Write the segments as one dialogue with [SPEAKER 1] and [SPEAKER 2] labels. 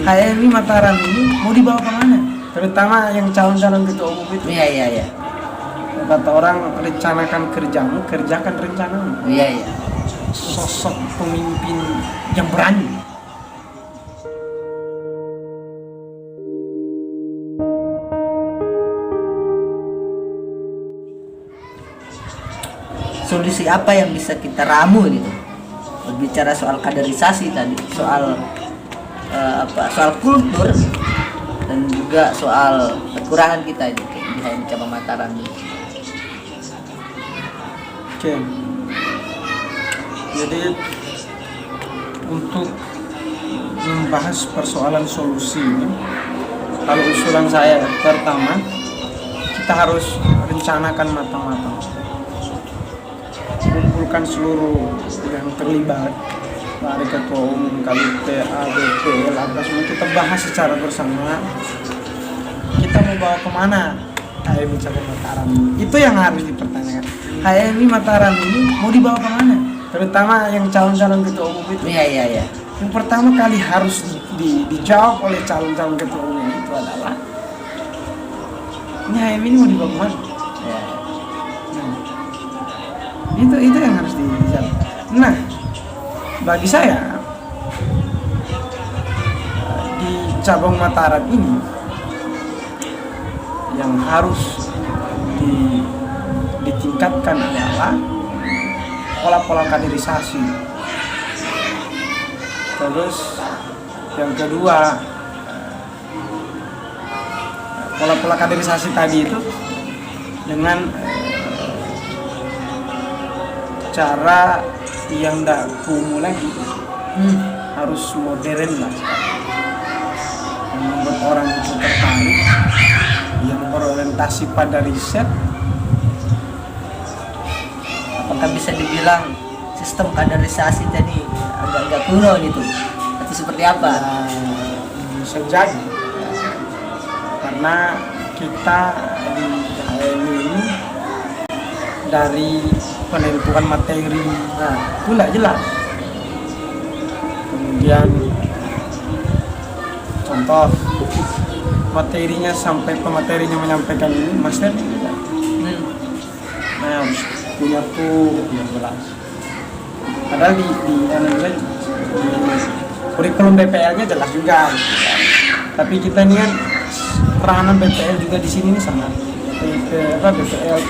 [SPEAKER 1] HMI Mataram ini mau dibawa kemana? Terutama yang calon-calon ketua umum itu.
[SPEAKER 2] Iya.
[SPEAKER 1] Kata orang, rencanakan kerjamu, kerjakan rencanamu.
[SPEAKER 2] Iya.
[SPEAKER 1] Sosok pemimpin yang berani.
[SPEAKER 2] Solusi apa yang bisa kita ramu gitu? Berbicara soal kaderisasi tadi, soal soal kultur dan juga soal kekurangan kita ini di HMI Cabang Mataram ini.
[SPEAKER 1] Oke. Jadi untuk membahas persoalan solusi ini, kalau usulan saya pertama, kita harus rencanakan matang-matang, kumpulkan seluruh yang terlibat dari ketua umum, KPA, BPL, semua kita bahas secara bersama. Kita mau bawa kemana HMI Cabang Mataram? Itu yang harus dipertanyakan. HMI Mataram ini mau dibawa kemana? Terutama yang calon-calon ketua umum itu.
[SPEAKER 2] Iya.
[SPEAKER 1] Yang pertama kali harus dijawab oleh calon-calon ketua umum itu adalah, ini HMI ini mau dibawa kemana?
[SPEAKER 2] Ya.
[SPEAKER 1] Itu yang harus dijawab. Nah, bagi saya di cabang Mataram ini yang harus ditingkatkan adalah pola-pola kaderisasi. Terus yang kedua, pola-pola kaderisasi tadi itu dengan cara yang tidak kumuh lagi, harus modern lah, yang membuat orang itu tertarik, yang berorientasi pada riset.
[SPEAKER 2] Apakah bisa dibilang sistem kaderisasi tadi agak-agak kuno gitu? Atau seperti apa?
[SPEAKER 1] Bisa jadi, karena kita di HMI ini dari penentuan materi, itu tidak jelas. Kemudian contoh materinya sampai pematerinya menyampaikan ini, master ini tidak. Nah, harus punya yang jelas. Padahal di kurikulum BPL-nya jelas juga. Tapi kita ini kan peranan BPL juga di sini nih sangat BPL,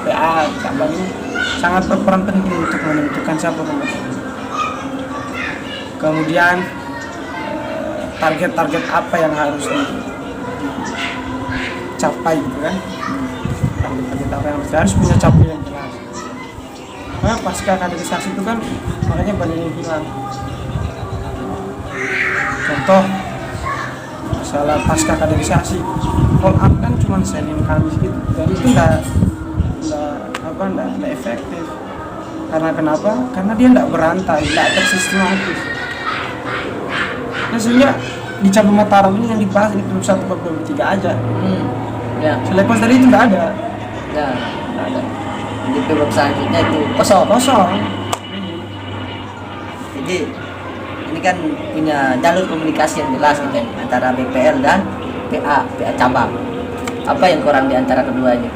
[SPEAKER 1] PA, cabang ini sangat berperan penting untuk menentukan siapa pemateri. Kemudian target-target apa yang harus dicapai gitu kan? Target-target apa yang harus punya capaian yang jelas. Nah, pasca kaderisasi itu kan makanya banyak yang hilang. Contoh masalah pasca kaderisasi, call up kan cuma Senin Kamis gitu, dan itu nggak efektif. Karena kenapa? Karena dia nggak berantai, nggak tersistematis. Nah, sehingga di cabang Mataram ini yang dibahas di Klub 1 43 aja.
[SPEAKER 2] Ya.
[SPEAKER 1] Selepas dari itu nggak ada.
[SPEAKER 2] Ya, nggak ada. Di periode selanjutnya itu kosong. Jadi ini kan punya jalur komunikasi yang jelas gitu antara BPL dan PA cabang. Apa yang kurang di antara keduanya?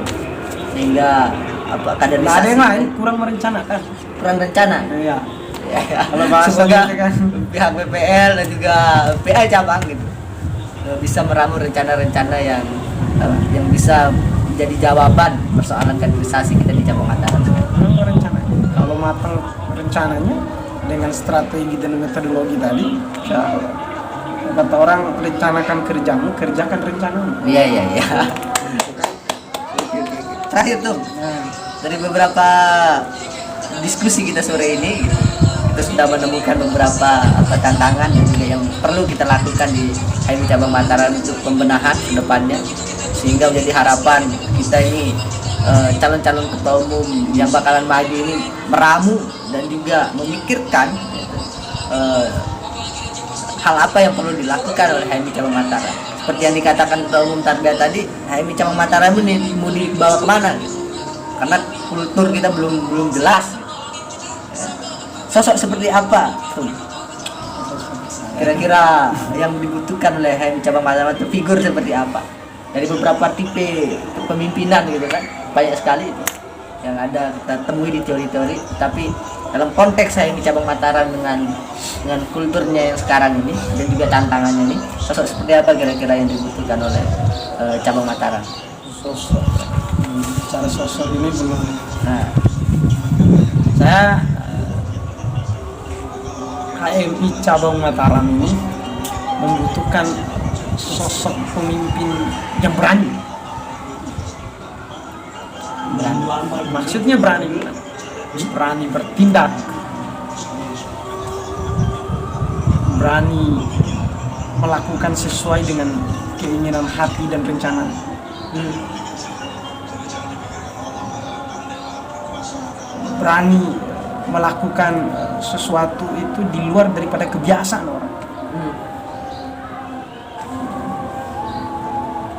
[SPEAKER 2] Sehingga kaderisasi
[SPEAKER 1] nggak ada yang lain, kurang merencanakan.
[SPEAKER 2] Kurang rencana.
[SPEAKER 1] Iya.
[SPEAKER 2] Ya.
[SPEAKER 1] Kalau bahasa
[SPEAKER 2] Semoga
[SPEAKER 1] gitu kan,
[SPEAKER 2] pihak BPL dan juga PA cabang gitu bisa meramu rencana-rencana yang bisa menjadi jawaban persoalan kaderisasi kita di cabang Mataram.
[SPEAKER 1] Rencananya, kalau matang rencananya dengan strategi dan metodologi tadi, kata orang, rencanakan kerjamu, kerjakan rencanamu.
[SPEAKER 2] Iya. Terakhir tuh, dari beberapa diskusi kita sore ini, kita sudah menemukan beberapa tantangan dan juga yang perlu kita lakukan di HMI Cabang Mataram untuk pembenahan ke depannya, sehingga menjadi harapan kita ini calon-calon ketua umum yang bakalan maju ini meramu dan juga memikirkan hal apa yang perlu dilakukan oleh HMI Cabang Mataram. Seperti yang dikatakan ketua umum Tarbiyah tadi, HMI Cabang Mataram ini mau dibawa kemana? Karena kultur kita belum jelas. Sosok seperti apa? kira-kira yang dibutuhkan oleh HMI cabang Mataram itu figur seperti apa? Dari beberapa tipe kepemimpinan gitu kan, banyak sekali itu yang ada kita temui di teori-teori, tapi dalam konteks HMI cabang Mataram dengan kulturnya yang sekarang ini dan juga tantangannya ini, sosok seperti apa kira-kira yang dibutuhkan oleh cabang Mataram?
[SPEAKER 1] Sosok, cara sosok ini belum.
[SPEAKER 2] Nah,
[SPEAKER 1] Saya HMI cabang Mataram ini membutuhkan sosok pemimpin yang berani. Maksudnya berani bertindak, berani melakukan sesuai dengan keinginan hati dan rencana. Berani melakukan sesuatu itu di luar daripada kebiasaan orang.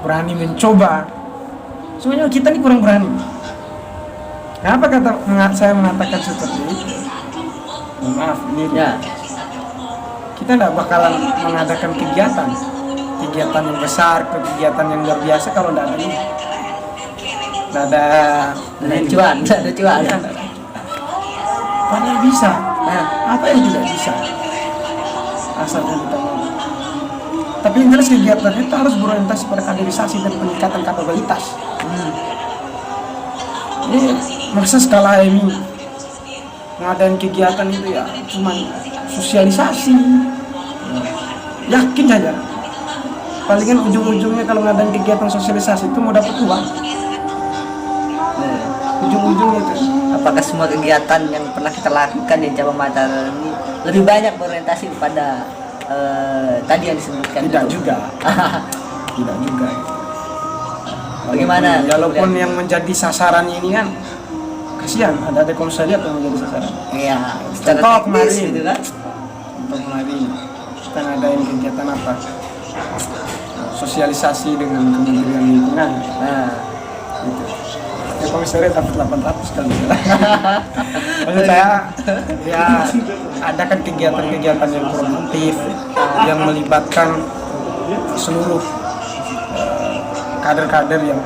[SPEAKER 1] Berani mencoba. Sebenarnya kita ini kurang berani. Kenapa saya mengatakan seperti itu? Maaf, ini
[SPEAKER 2] ya.
[SPEAKER 1] kita tidak bakalan mengadakan kegiatan yang besar, kegiatan yang luar biasa kalau tidak ada ini. Tidak ada
[SPEAKER 2] Cuan.
[SPEAKER 1] Ya, padahal bisa.
[SPEAKER 2] Nah,
[SPEAKER 1] Apa yang tidak bisa? Asalnya kita mau. Tapi yang jelas kegiatan itu harus berorientasi pada kaderisasi dan peningkatan kapabilitas. Ini masa skala HMI mengadakan kegiatan itu ya cuma sosialisasi. Yakin saja. Palingan ujung-ujungnya kalau ngadain kegiatan sosialisasi itu mau dapat uang. Ujung-ujungnya itu.
[SPEAKER 2] apakah semua kegiatan yang pernah kita lakukan di cabang Mataram ini lebih banyak berorientasi kepada tadi yang disebutkan?
[SPEAKER 1] Tidak
[SPEAKER 2] itu?
[SPEAKER 1] juga. Tidak juga.
[SPEAKER 2] Bagaimana?
[SPEAKER 1] Walaupun yang menjadi sasaran ini kan kasihan, ada komisariat yang menjadi sasaran.
[SPEAKER 2] Iya, secara
[SPEAKER 1] Contoh
[SPEAKER 2] teknis
[SPEAKER 1] kemarin.
[SPEAKER 2] gitu kan?
[SPEAKER 1] Untuk kemarin kita ngadain kegiatan apa? Sosialisasi dengan Kementerian Lingkungan.
[SPEAKER 2] Nah,
[SPEAKER 1] Gitu. Ya komisariat dapat 800 kali. Maksud saya ya adakan kegiatan-kegiatan yang produktif yang melibatkan seluruh kader-kader yang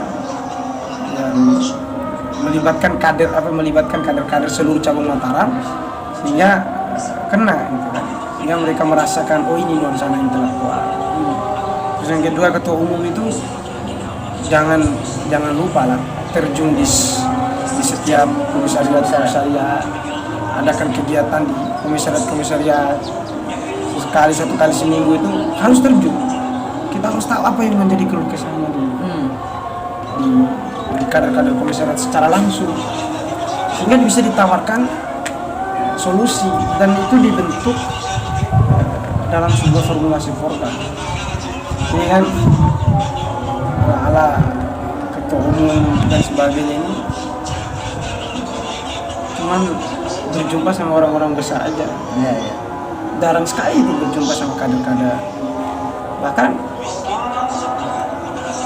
[SPEAKER 1] melibatkan kader-kader seluruh cabang Mataram sehingga kena gitu kan. Sehingga mereka merasakan oh ini nuansa intelektual. Terus yang kedua, ketua umum itu jangan lupa lah terjun di setiap komisariat, adakan kegiatan di komisariat satu kali seminggu itu harus terjun. Kita harus tahu apa yang menjadi keluh kesahnya di kader-kader komisariat secara langsung sehingga bisa ditawarkan solusi dan itu dibentuk dalam sebuah formulasi formal. Ini kan ala ketua umum dan sebagainya ini cuman berjumpa sama orang-orang besar aja.
[SPEAKER 2] iya, iya.
[SPEAKER 1] Jarang sekali itu berjumpa sama kader-kader, bahkan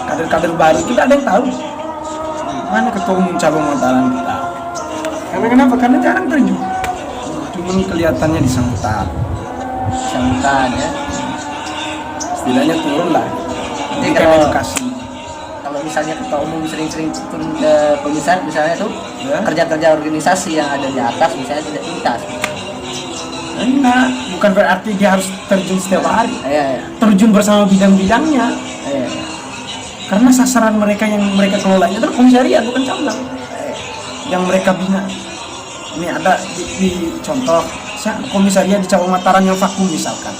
[SPEAKER 1] kader-kader baru kita ada yang tahu mana ketua umum cabang Mataram kita. Karena kenapa? Karena jarang terjun, cuman kelihatannya di sambutan
[SPEAKER 2] Ya.
[SPEAKER 1] setidaknya turun lah.
[SPEAKER 2] Jadi
[SPEAKER 1] Bukan
[SPEAKER 2] kalau
[SPEAKER 1] edukasi.
[SPEAKER 2] misalnya ketua umum sering-sering turun ke komisar misalnya tuh
[SPEAKER 1] Ya.
[SPEAKER 2] kerja-kerja organisasi yang ada di atas misalnya tidak tuntas.
[SPEAKER 1] Enggak, bukan berarti dia harus terjun setiap hari.
[SPEAKER 2] Iya,
[SPEAKER 1] Terjun bersama bidang-bidangnya.
[SPEAKER 2] iya.
[SPEAKER 1] Karena sasaran mereka yang mereka kelola itu adalah komisariat, bukan cabang. Yang mereka bina. Ini ada di contoh, komisariat di cabang Mataram yang vakum misalkan.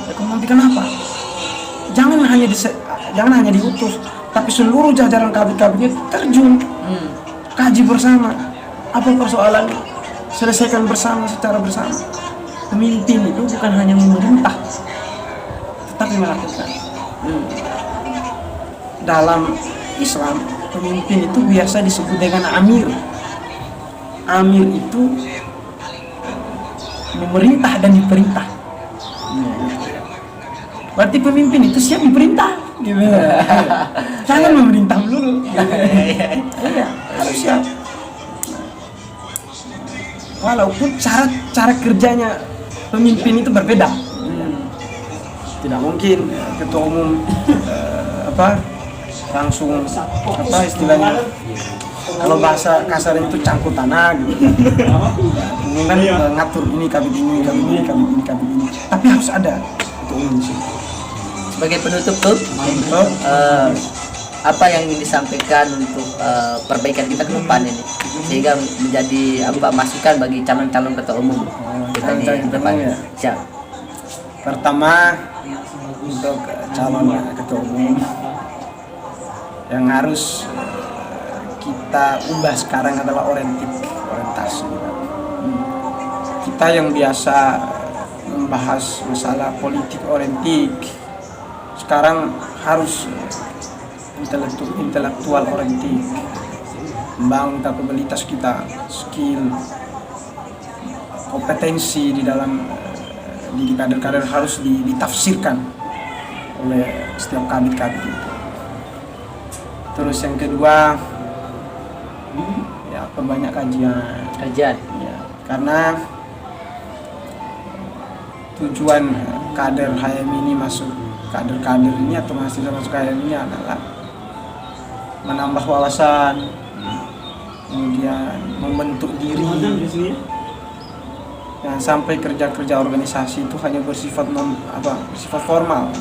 [SPEAKER 1] Ya, nanti kenapa? Jangan hanya diutus, tapi seluruh jajaran kabinetnya terjun, kaji bersama. Apa persoalannya? Selesaikan bersama secara bersama. Pemimpin itu bukan hanya memerintah, tetapi melakukan. Dalam Islam, pemimpin itu biasa disebut dengan amir. Amir itu memerintah dan diperintah. Berarti pemimpin itu siap diperintah. Jangan memerintah dulu. Iya, harus siap. Walaupun cara kerjanya pemimpin itu berbeda. Tidak mungkin ketua umum langsung istilahnya, kalau bahasa kasar itu cangkut tanah gitu. Ini kan ngatur ini kabit ini, kabit ini, kabit ini, kabit ini. Tapi harus ada ketua umum sih.
[SPEAKER 2] Sebagai penutup tuh, apa yang ingin disampaikan untuk perbaikan kita ke depan ini, sehingga menjadi masukan bagi calon-calon ketua umum kita di depan.
[SPEAKER 1] Ya.
[SPEAKER 2] Siap.
[SPEAKER 1] Pertama, untuk calon ketua umum yang harus kita ubah sekarang adalah orientasi. Kita yang biasa membahas masalah politik orientik, sekarang harus intelektual orientik, membangun kapabilitas kita, skill, kompetensi di dalam di kader-kader harus ditafsirkan oleh setiap kabit-kabit itu. Terus yang kedua, ya perbanyak kajian. Ya, karena tujuan kader HM ini masuk, kader-kader ini atau mahasiswa masuk HM ini adalah menambah wawasan, kemudian membentuk diri. Jangan sampai kerja-kerja organisasi itu hanya bersifat bersifat formal,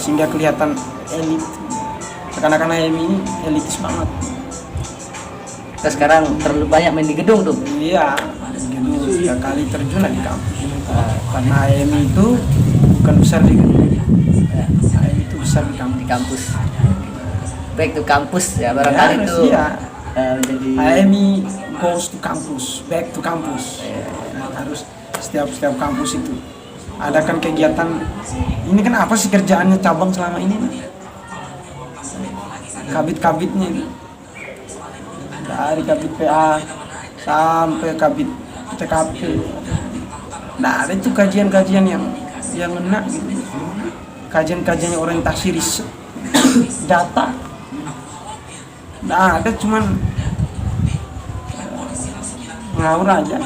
[SPEAKER 1] sehingga kelihatan elit. Seakan-akan HM ini elitis banget.
[SPEAKER 2] Kita sekarang terlalu banyak main di gedung tuh.
[SPEAKER 1] Iya, gedung sekali terjun di kampus. Karena HM itu bukan besar di gedung, HM itu besar di kampus.
[SPEAKER 2] Di kampus. Back to kampus ya, barangkali
[SPEAKER 1] Ya,
[SPEAKER 2] itu
[SPEAKER 1] iya.
[SPEAKER 2] menjadi
[SPEAKER 1] HMI goes to campus, back to campus. Harus setiap kampus itu adakan kegiatan. Ini kan apa sih kerjaannya cabang selama ini? Kabit-kabitnya ini. Dari kabit PA sampai kabit TKP. Nah, ada itu kajian-kajian yang enak gitu. Kajian-kajian orientasi riset, data. Nah, ada cuman ngawur aja.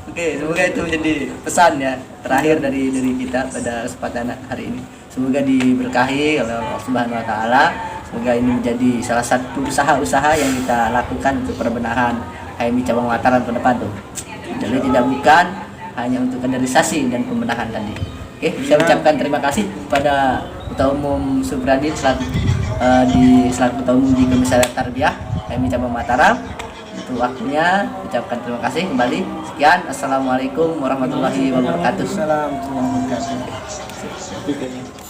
[SPEAKER 2] Oke, semoga itu menjadi pesan ya terakhir dari kita pada kesempatan hari ini. Semoga diberkahi oleh Allah Subhanahu wa taala. Semoga ini menjadi salah satu usaha-usaha yang kita lakukan untuk perbenahan HMI cabang Mataram ke depan tuh. Jadi tidak bukan hanya untuk kaderisasi dan pembenahan tadi. Oke, saya ucapkan terima kasih kepada Ketua Umum Supradit selaku Ketua Umum di Komisariat Tarbiyah HMI cabang Mataram. Untuk waktunya ucapkan terima kasih kembali. Sekian, assalamualaikum warahmatullahi wabarakatuh.
[SPEAKER 1] Waalaikumsalam warahmatullahi wabarakatuh.